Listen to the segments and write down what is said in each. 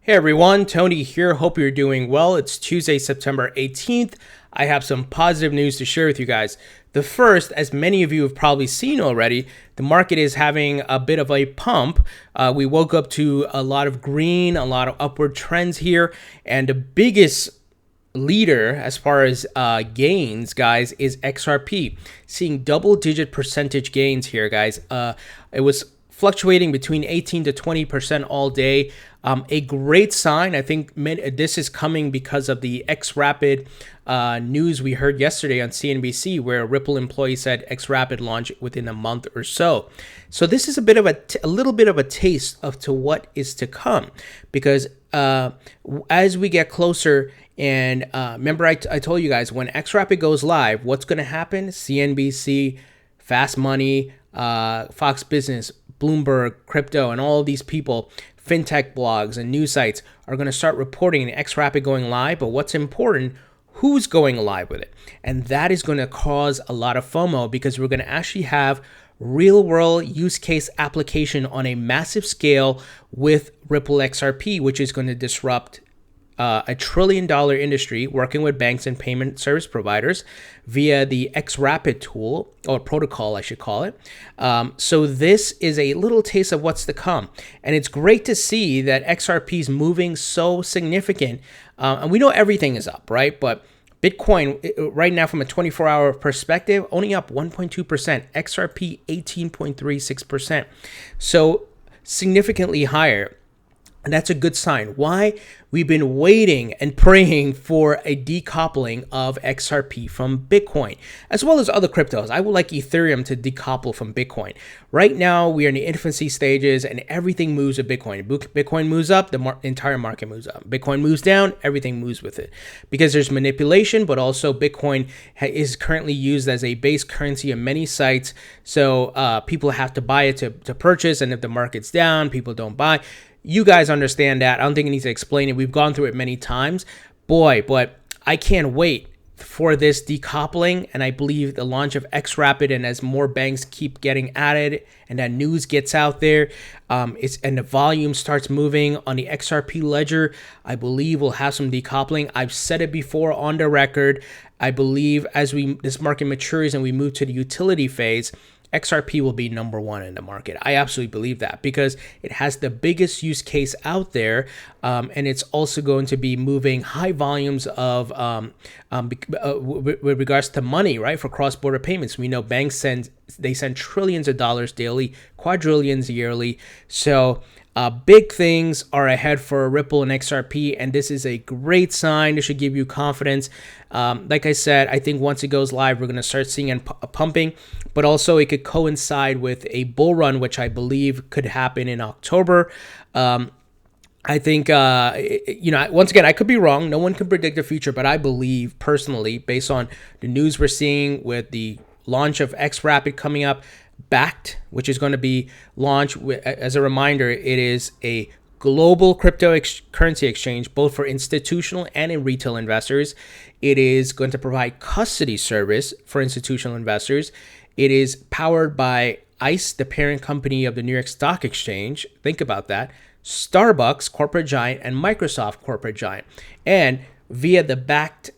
Hey everyone, Tony here. Hope you're doing well. It's Tuesday, September 18th. I have some positive news to share with you guys. The first, as many of you have probably seen already, the market is having a bit of a pump. We woke up to a lot of green, a lot of upward trends here, and the biggest leader as far as gains, guys, is XRP. Seeing double-digit percentage gains here, guys. It was fluctuating between 18 to 20% all day. A great sign. I think this is coming because of the xRapid news we heard yesterday on CNBC, where a Ripple employee said xRapid launch within a month or so. So this is a bit of a little bit of a taste of to what is to come, because as we get closer. And remember, I told you guys, when xRapid goes live, what's going to happen? CNBC, Fast Money, Fox Business, Bloomberg, Crypto, and all of these people, fintech blogs and news sites are going to start reporting xRapid going live. But what's important, who's going live with it? And that is going to cause a lot of FOMO, because we're going to actually have real world use case application on a massive scale with Ripple XRP, which is going to disrupt a $1 trillion industry, working with banks and payment service providers via the xRapid tool, or protocol, I should call it. So this is a little taste of what's to come. And it's great to see that XRP is moving so significant. And we know everything is up, right? But Bitcoin right now, from a 24-hour perspective, only up 1.2%. XRP 18.36%. So significantly higher. And that's a good sign. Why? We've been waiting and praying for a decoupling of XRP from Bitcoin, as well as other cryptos. I would like Ethereum to decouple from Bitcoin. Right now, we are in the infancy stages, and everything moves with Bitcoin. Bitcoin moves up, the entire market moves up. Bitcoin moves down, everything moves with it. Because there's manipulation, but also Bitcoin is currently used as a base currency on many sites. So people have to buy it to purchase, and if the market's down, people don't buy. You guys understand that. I don't think I need to explain it. We've gone through it many times. Boy, but I can't wait for this decoupling, and I believe the launch of xRapid, and as more banks keep getting added and that news gets out there, and the volume starts moving on the XRP ledger, I believe we'll have some decoupling. I've said it before on the record. I believe as this market matures and we move to the utility phase, XRP will be number one in the market. I absolutely believe that, because it has the biggest use case out there, and it's also going to be moving high volumes of with regards to money, right, for cross-border payments. We know banks send trillions of dollars daily, quadrillions yearly. So big things are ahead for Ripple and XRP, and this is a great sign. This should give you confidence. Like I said, I think once it goes live, we're going to start seeing a pumping, but also it could coincide with a bull run, which I believe could happen in October. I think, once again, I could be wrong. No one can predict the future, but I believe personally, based on the news we're seeing with the launch of xRapid coming up, Bakkt, which is going to be launched as a reminder, it is a global cryptocurrency exchange, both for institutional and in retail investors. It is going to provide custody service for institutional investors. It is powered by ICE, the parent company of the New York Stock Exchange. Think about that. Starbucks, corporate giant, and Microsoft, corporate giant. And via the Bakkt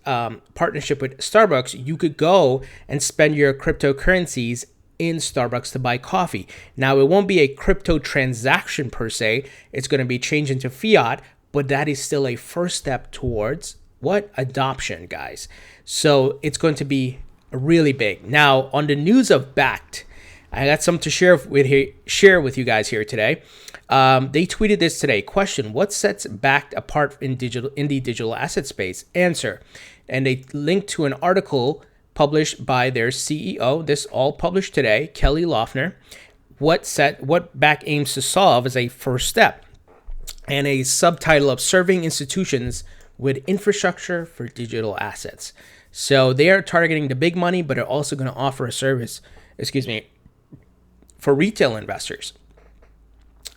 partnership with Starbucks, you could go and spend your cryptocurrencies in Starbucks to buy coffee. Now, it won't be a crypto transaction per se. It's going to be changed into fiat, but that is still a first step towards what? Adoption, guys. So it's going to be really big. Now, on the news of Bakkt, I got something to share with you guys here today. They tweeted this today. Question: what sets Bakkt apart in the digital asset space? Answer. And they linked to an article published by their CEO. This all published today, Kelly Loeffler. What Bakkt aims to solve as a first step, and a subtitle of serving institutions with infrastructure for digital assets. So they are targeting the big money, but are also going to offer a service, for retail investors.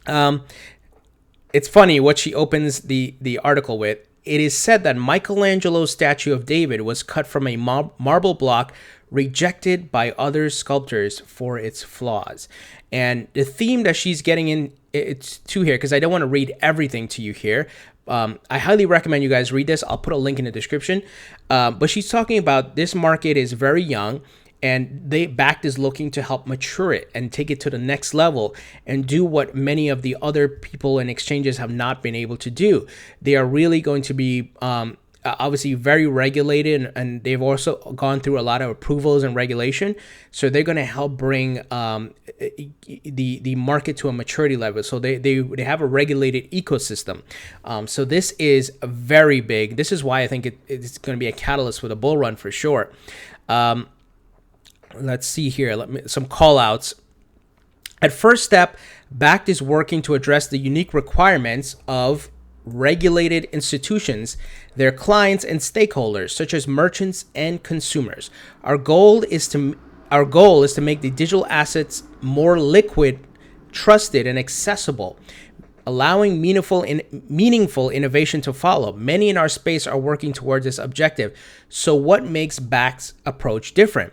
It's funny what she opens the article with. It is said that Michelangelo's statue of David was cut from a marble block rejected by other sculptors for its flaws. And the theme that she's getting in it's to here, because I don't want to read everything to you here, I highly recommend you guys read this. I'll put a link in the description. But she's talking about this market is very young, and Bakkt is looking to help mature it and take it to the next level and do what many of the other people and exchanges have not been able to do. They are really going to be obviously very regulated, and they've also gone through a lot of approvals and regulation. So they're going to help bring the market to a maturity level. So they have a regulated ecosystem. So this is very big. This is why I think it's going to be a catalyst for the bull run for sure. Let's see here. Some call outs. At first step, Bakkt is working to address the unique requirements of regulated institutions, their clients and stakeholders, such as merchants and consumers. Our goal is to make the digital assets more liquid, trusted, and accessible, allowing meaningful innovation to follow. Many in our space are working towards this objective. So what makes Bakkt's approach different?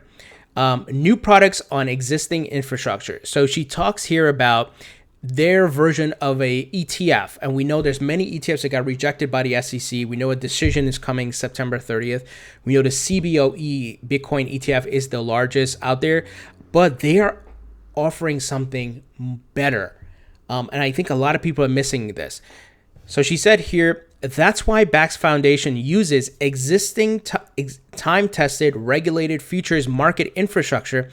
New products on existing infrastructure. So she talks here about their version of a ETF, and we know there's many ETFs that got rejected by the SEC. We know a decision is coming September 30th. We know the CBOE Bitcoin ETF is the largest out there, but they are offering something better, and I think a lot of people are missing this. So she said here, that's why Bakkt's foundation uses existing time-tested regulated futures market infrastructure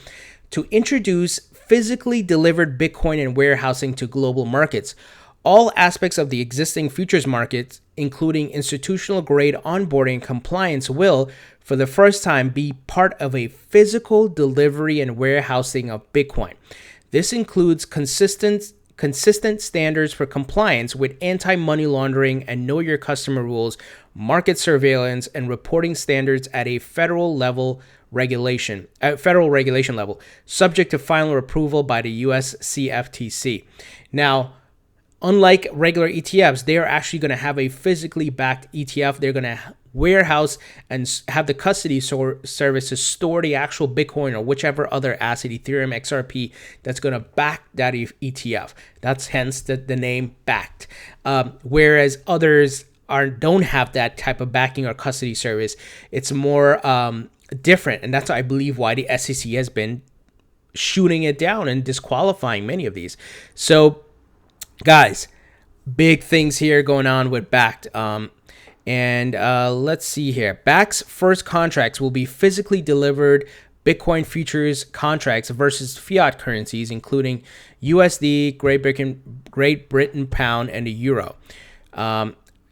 to introduce physically delivered Bitcoin and warehousing to global markets. All aspects of the existing futures markets, including institutional grade onboarding and compliance, will, for the first time, be part of a physical delivery and warehousing of Bitcoin. This includes consistent standards for compliance with anti-money laundering and know your customer rules, market surveillance, and reporting standards at a federal regulation level, subject to final approval by the US CFTC. Now, unlike regular ETFs, they are actually going to have a physically backed ETF. They're going to warehouse and have the custody service to store the actual Bitcoin or whichever other asset, Ethereum, XRP, that's going to back that ETF. That's hence the name Bakkt. Whereas others don't have that type of backing or custody service. It's more different, and that's, I believe, why the SEC has been shooting it down and disqualifying many of these. So, guys, big things here going on with Bakkt. And let's see here. Bakkt's first contracts will be physically delivered Bitcoin futures contracts versus fiat currencies, including USD, Great Britain pound, and the euro.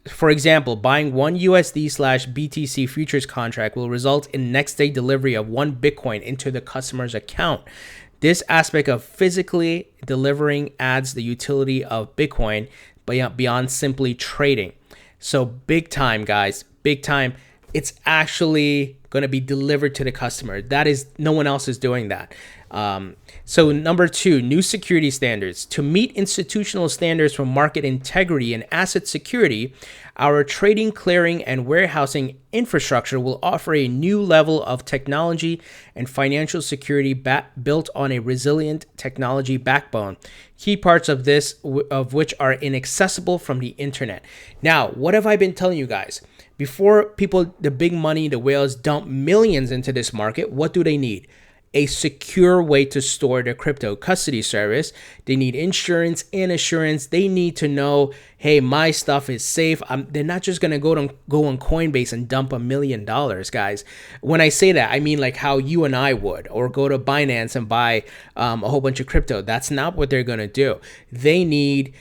For example, buying one USD/BTC futures contract will result in next day delivery of one Bitcoin into the customer's account. This aspect of physically delivering adds the utility of Bitcoin beyond simply trading. So big time, guys, big time. It's actually going to be delivered to the customer. That is, no one else is doing that. So number 2, new security standards. To meet institutional standards for market integrity and asset security, our trading, clearing, and warehousing infrastructure will offer a new level of technology and financial security built on a resilient technology backbone. Key parts of this, of which are inaccessible from the internet. Now, what have I been telling you guys? Before people, the big money, the whales dump millions into this market, what do they need? A secure way to store their crypto, custody service. They need insurance and assurance. They need to know, hey, my stuff is safe. They're not just going to go on Coinbase and dump $1 million, guys. When I say that, I mean like how you and I would, or go to Binance and buy a whole bunch of crypto. That's not what they're going to do. They need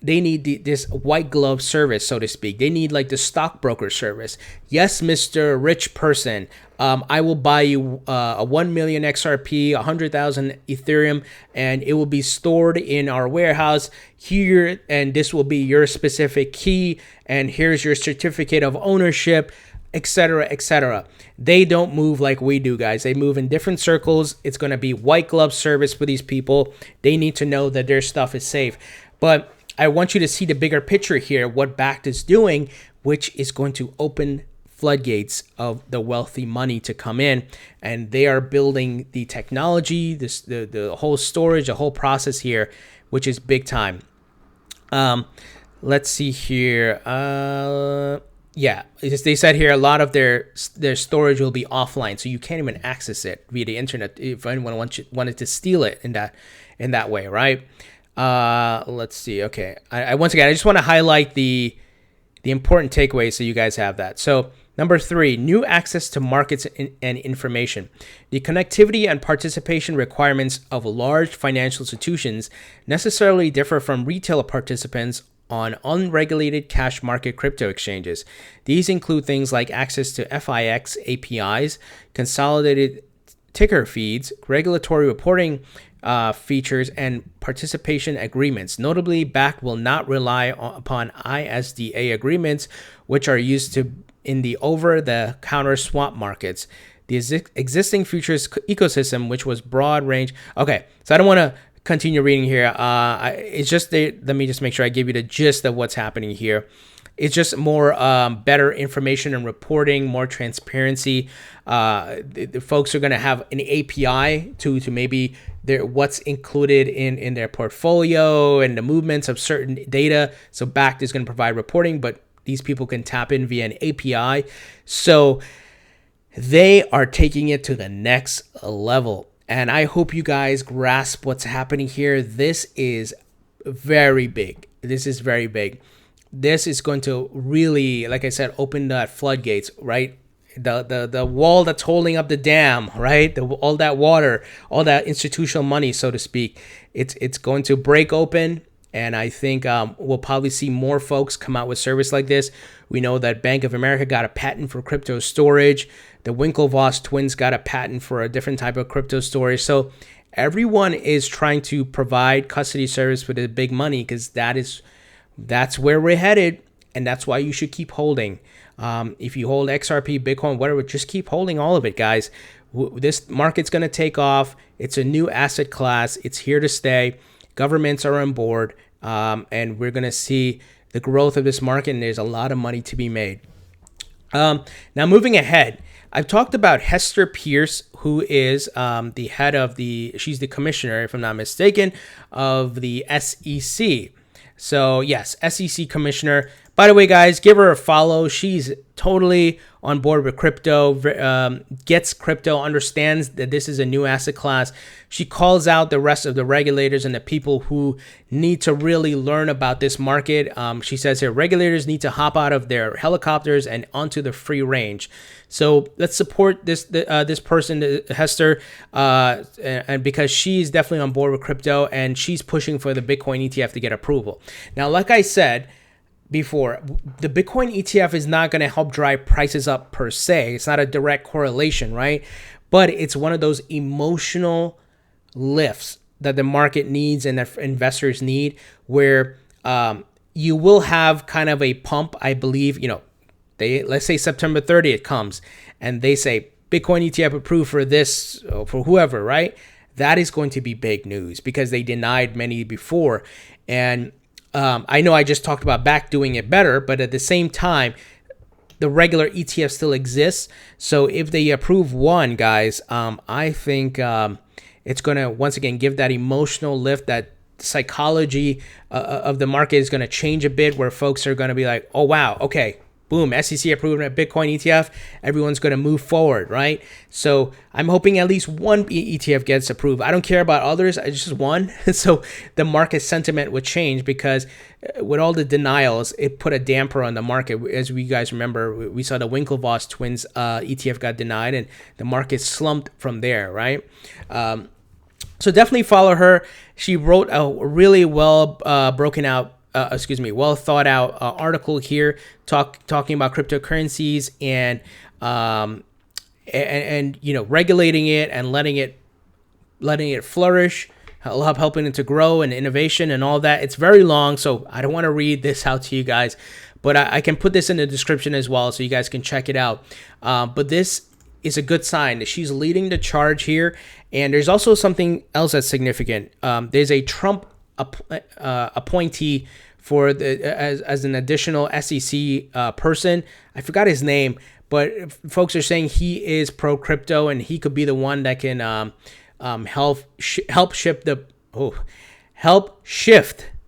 this white glove service, so to speak. They need like the stockbroker service. Yes, Mr. Rich Person, I will buy you a 1 million XRP, 100,000 Ethereum, and it will be stored in our warehouse here, and this will be your specific key, and here's your certificate of ownership, etc., etc. They don't move like we do, guys. They move in different circles. It's going to be white glove service for these people. They need to know that their stuff is safe. But I want you to see the bigger picture here, what Bakkt is doing, which is going to open floodgates of the wealthy money to come in. And they are building the technology, the whole storage, the whole process here, which is big time. let's see here. Yeah, they said here a lot of their storage will be offline, so you can't even access it via the internet if anyone wanted to steal it in that way, right? Let's see. Okay, I once again I just want to highlight the important takeaways so you guys have that. So number 3, new access to markets and information. The connectivity and participation requirements of large financial institutions necessarily differ from retail participants on unregulated cash market crypto exchanges. These include things like access to FIX APIs, consolidated ticker feeds, regulatory reporting features, and participation agreements. Notably, Bakkt will not rely upon ISDA agreements, which are used in the over-the-counter swap markets. The existing futures ecosystem, which was broad range. Okay, so I don't want to continue reading here. It's just let me just make sure I give you the gist of what's happening here. It's just more better information and reporting, more transparency. The folks are going to have an API to maybe what's included in their portfolio and the movements of certain data. So Bakkt is going to provide reporting, but these people can tap in via an API. So they are taking it to the next level. And I hope you guys grasp what's happening here. This is very big. This is very big. This is going to really, like I said, open the floodgates, right? The wall that's holding up the dam, right? All that water, all that institutional money, so to speak, it's going to break open. And I think we'll probably see more folks come out with service like this. We know that Bank of America got a patent for crypto storage. The Winklevoss twins got a patent for a different type of crypto storage. So everyone is trying to provide custody service with the big money because that's where we're headed. And that's why you should keep holding. If you hold XRP, Bitcoin, whatever, just keep holding all of it, guys. This market's going to take off. It's a new asset class. It's here to stay. Governments are on board, and we're going to see the growth of this market, and there's a lot of money to be made. Now, moving ahead, I've talked about Hester Peirce, who is the head of she's the commissioner, if I'm not mistaken, of the SEC. So, yes, SEC commissioner. By the way, guys, give her a follow. She's totally on board with crypto, gets crypto, understands that this is a new asset class. She calls out the rest of the regulators and the people who need to really learn about this market. She says here, regulators need to hop out of their helicopters and onto the free range. So let's support this person, Hester, and because she's definitely on board with crypto and she's pushing for the Bitcoin ETF to get approval. Now, like I said before, the Bitcoin ETF is not going to help drive prices up per se. It's not a direct correlation, right? But it's one of those emotional lifts that the market needs and that investors need, where you will have kind of a pump. I believe, let's say September 30th comes and they say Bitcoin ETF approved for this, for whoever, right? That is going to be big news because they denied many before. And I know I just talked about Bakkt doing it better, but at the same time, the regular ETF still exists. So if they approve one, guys, I think it's going to, once again, give that emotional lift. That psychology of the market is going to change a bit, where folks are going to be like, oh, wow, okay, boom, SEC approved a Bitcoin ETF. Everyone's going to move forward, right? So I'm hoping at least one ETF gets approved. I don't care about others. I just one. So the market sentiment would change, because with all the denials, it put a damper on the market. As we guys remember, we saw the Winklevoss twins ETF got denied and the market slumped from there, right? So definitely follow her. She wrote a really well well thought out article here, talking about cryptocurrencies and regulating it and letting it flourish, helping it to grow and innovation and all that. It's very long, so I don't want to read this out to you guys, but I can put this in the description as well, so you guys can check it out. But this is a good sign that she's leading the charge here. And there's also something else that's significant. There's a Trump appointee for as an additional SEC person. I forgot his name, but folks are saying he is pro crypto and he could be the one that can help shift the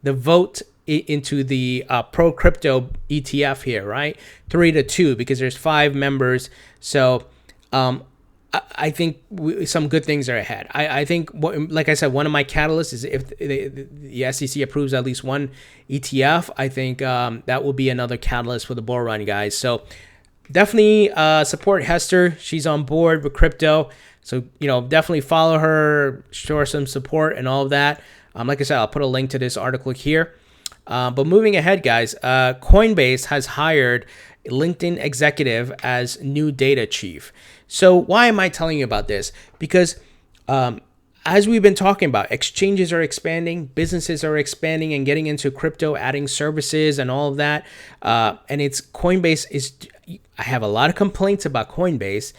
vote into the pro crypto ETF here, right? 3-2 because there's 5 members. So I think some good things are ahead. I think, like I said, one of my catalysts is if the SEC approves at least one ETF, I think that will be another catalyst for the bull run, guys. So definitely support Hester. She's on board with crypto. So, definitely follow her, show her some support and all of that. Like I said, I'll put a link to this article here. But moving ahead, guys, Coinbase has hired a LinkedIn executive as new data chief. So why am I telling you about this? Because as we've been talking about, exchanges are expanding, businesses are expanding and getting into crypto, adding services and all of that. And I have a lot of complaints about Coinbase,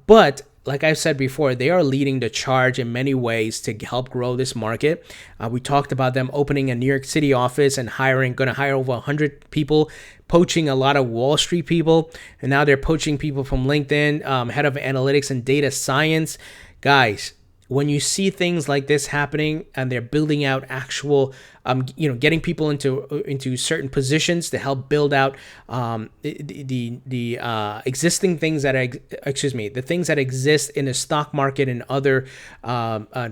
but like I've said before, they are leading the charge in many ways to help grow this market. We talked about them opening a New York City office and going to hire over 100 people, poaching a lot of Wall Street people. And now they're poaching people from LinkedIn, head of analytics and data science. Guys, when you see things like this happening and they're building out actual, getting people into certain positions to help build out the existing things the things that exist in the stock market and other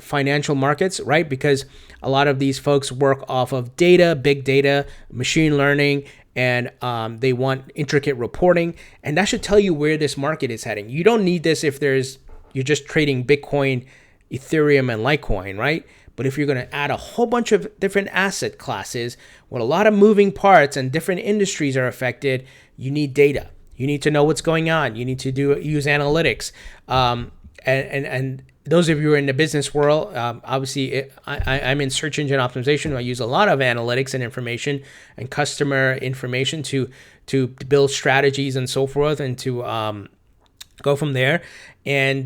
financial markets, right? Because a lot of these folks work off of data, big data, machine learning, and they want intricate reporting. And that should tell you where this market is heading. You don't need this if you're just trading Bitcoin, Ethereum, and Litecoin, right? But if you're going to add a whole bunch of different asset classes with a lot of moving parts and different industries are affected, you need data. You need to know what's going on. You need to use analytics. And those of you who are in the business world, obviously, I'm in search engine optimization. I use a lot of analytics and information and customer information to build strategies and so forth, and to go from there. And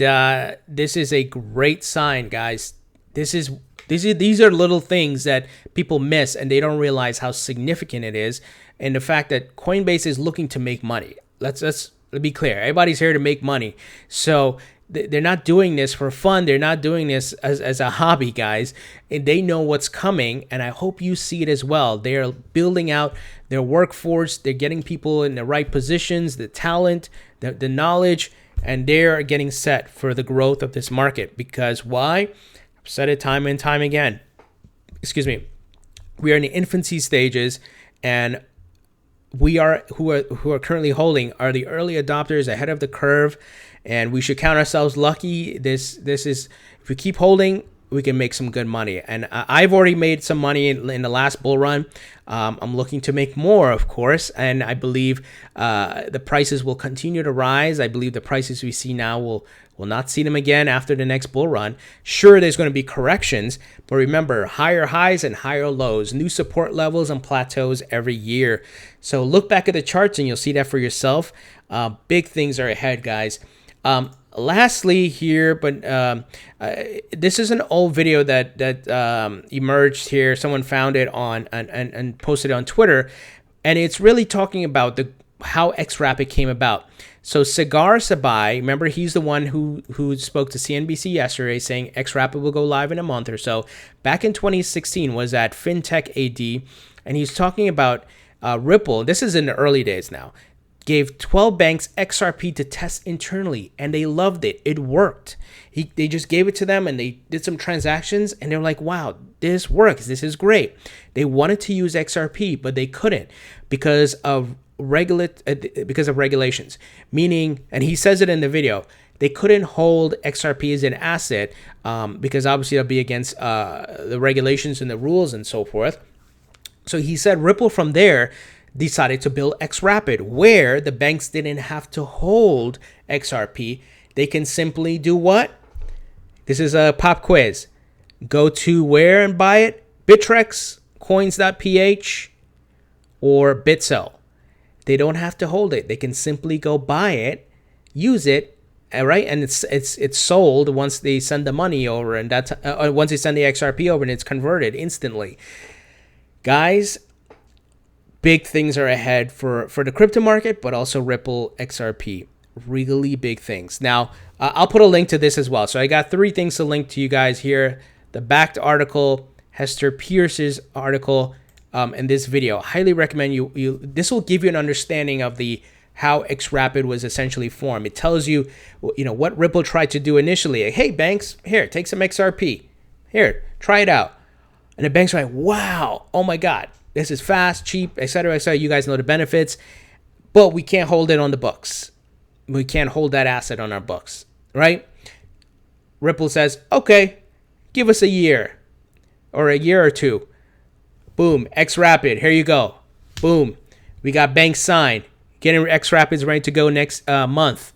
this is a great sign, guys. These are little things that people miss and they don't realize how significant it is. And the fact that Coinbase is looking to make money. Let's be clear. Everybody's here to make money. So they're not doing this for fun. They're not doing this as a hobby, guys. And they know what's coming. And I hope you see it as well. They're building out their workforce. They're getting people in the right positions, the talent, the knowledge, and they're getting set for the growth of this market. Because why? I've said it time and time again. We are in the infancy stages, and we are who are currently holding are the early adopters ahead of the curve, and we should count ourselves lucky. This is, if we keep holding, we can make some good money. And I've already made some money in the last bull run. I'm looking to make more, of course, and I believe the prices will continue to rise. I believe the prices we see now will not see them again after the next bull run. Sure, there's going to be corrections, but remember, higher highs and higher lows, new support levels and plateaus every year. So look back at the charts and you'll see that for yourself. Big things are ahead, guys. Lastly here, but this is an old video that emerged here. Someone found it on and posted it on Twitter, and it's really talking about how xRapid came about. So Sagar Sarbhai, remember, he's the one who spoke to CNBC yesterday saying xRapid will go live in a month or so. Back in 2016 was at FinTech AD, and he's talking about Ripple. This is in the early days now. Gave 12 banks XRP to test internally, and they loved it. It worked. They just gave it to them, and they did some transactions, and they're like, wow, this works. This is great. They wanted to use XRP, but they couldn't because of regulations. Meaning, and he says it in the video, they couldn't hold XRP as an asset because obviously it'll be against the regulations and the rules and so forth. So he said Ripple from there decided to build xRapid, where the banks didn't have to hold XRP. They can simply do what? This is a pop quiz. Go to where and buy it? Bittrex, coins.ph, or Bitsell. They don't have to hold it. They can simply go buy it, use it, right? And it's sold once they send the money over, and that's once they send the XRP over, and it's converted instantly. Guys, big things are ahead for the crypto market, but also Ripple XRP. Really big things. Now, I'll put a link to this as well. So I got 3 things to link to you guys here. The Bakkt article, Hester Peirce's article, in this video. I highly recommend you. This will give you an understanding of how xRapid was essentially formed. It tells you, what Ripple tried to do initially. Like, hey, banks, here, take some XRP. Here, try it out. And the banks are like, wow, oh my God, this is fast, cheap, et cetera, et cetera. You guys know the benefits, but we can't hold it on the books. We can't hold that asset on our books, right? Ripple says, okay, give us a year or a two. Boom, xRapid, here you go. Boom, we got banks signed. Getting xRapids ready to go next month.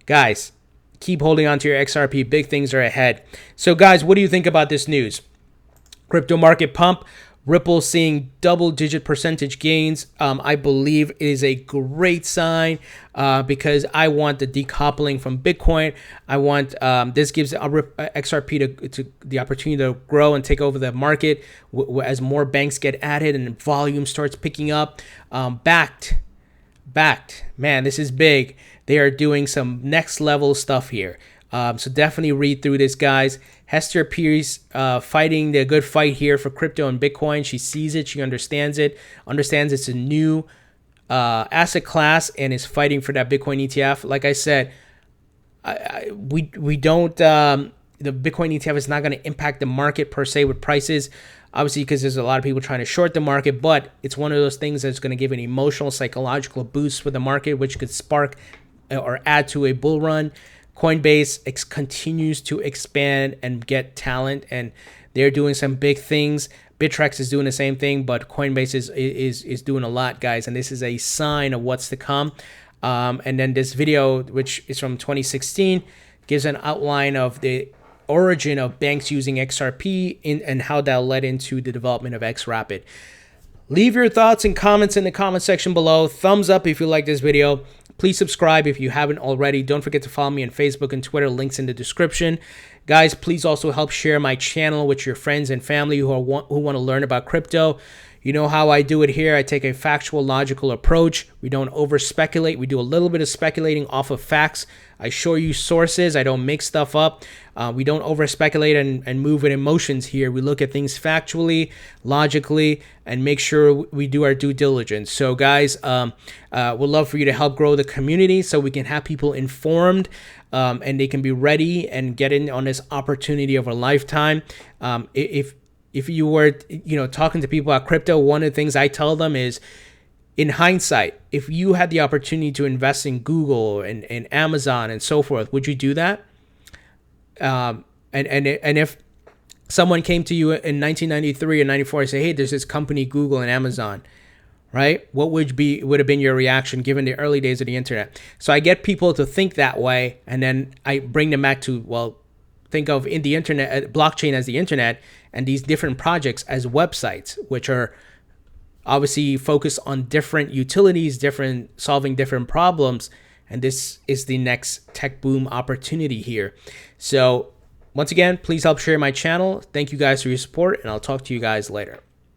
Guys, keep holding on to your XRP. Big things are ahead. So guys, what do you think about this news? Crypto market pump. Ripple seeing double-digit percentage gains. I believe it is a great sign because I want the decoupling from Bitcoin. I want this gives XRP to the opportunity to grow and take over the market as more banks get added and volume starts picking up. Bakkt, man, this is big. They are doing some next level stuff here. So definitely read through this, guys. Hester Peirce fighting the good fight here for crypto and Bitcoin. She sees it. She understands it. Understands it's a new asset class and is fighting for that Bitcoin ETF. Like I said, we don't. The Bitcoin ETF is not going to impact the market per se with prices. Obviously, because there's a lot of people trying to short the market, but it's one of those things that's going to give an emotional, psychological boost for the market, which could spark or add to a bull run. Coinbase continues to expand and get talent, and they're doing some big things. Bittrex is doing the same thing, but Coinbase is doing a lot, guys, and this is a sign of what's to come. And then this video, which is from 2016, gives an outline of the origin of banks using XRP and how that led into the development of xRapid. Leave your thoughts and comments in the comment section below. Thumbs up if you like this video. Please subscribe if you haven't already. Don't forget to follow me on Facebook and Twitter. Links in the description. Guys, please also help share my channel with your friends and family who want to learn about crypto. You know how I do it here. I take a factual, logical approach. We don't over-speculate. We do a little bit of speculating off of facts. I show you sources. I don't make stuff up. We don't over-speculate and move with emotions here. We look at things factually, logically, and make sure we do our due diligence. So, guys, we'd love for you to help grow the community so we can have people informed and they can be ready and get in on this opportunity of a lifetime. If you were, talking to people about crypto, one of the things I tell them is, in hindsight, if you had the opportunity to invest in Google and Amazon and so forth, would you do that? And if someone came to you in 1993 or 94 and say, hey, there's this company, Google and Amazon, right? What would have been your reaction given the early days of the internet? So I get people to think that way, and then I bring them back to, well, think of in the internet, blockchain as the internet, and these different projects as websites, which are obviously focused on different utilities, solving different problems. And this is the next tech boom opportunity here. So once again, please help share my channel. Thank you guys for your support, and I'll talk to you guys later.